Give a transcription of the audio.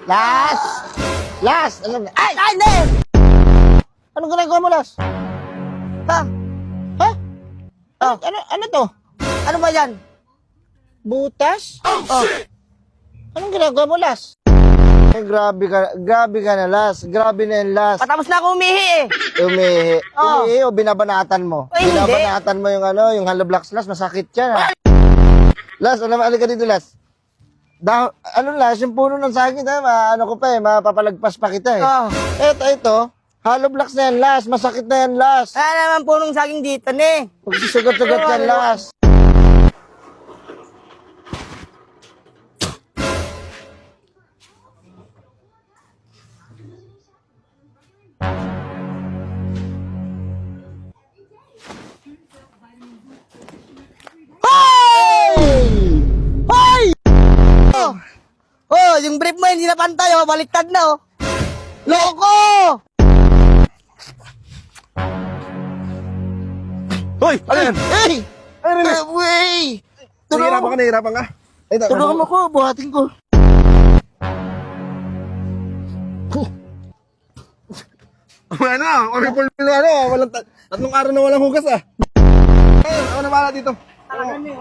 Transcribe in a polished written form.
Las! Las! Ano? Ay! Ay, hindi! Anong ginagawa mo, Las? Ha? Ha? Oh, Ano to? ano ba yan? Butas? Oh, Anong ginagawa mo, Las? Eh, grabe ka na, Las. Grabe na yan, Las. patapos na ako umihi eh. Umihi. Oh. Umihi o binabanatan mo? Ay, hindi. Binabanatan mo yung ano, yung hollow blocks, Las. Masakit yan, ha? Las, alika dito, Las. Las, yung puno ng saging, ano ko pa eh, mapapalagpas pa kita eh. Oh. Ito, hollow blocks na yan, Las. Masakit na yan, Las. Kaya naman punong saging dito ni. Magsusugat-sugat yan, Las. Hoy! Oh, oh, yung brief mo hindi na pantay oh, baliktad na oh. Loko! Hoy! Ano yan? Hey! Ano yan? Wey! Nahihirapan ka? Ay, Tulungan mo ko, buhatin ko. Ano? Oripol na ano? Tatlong araw na walang hugas ah. Ayun, ako na bahala dito. Talaga niyo.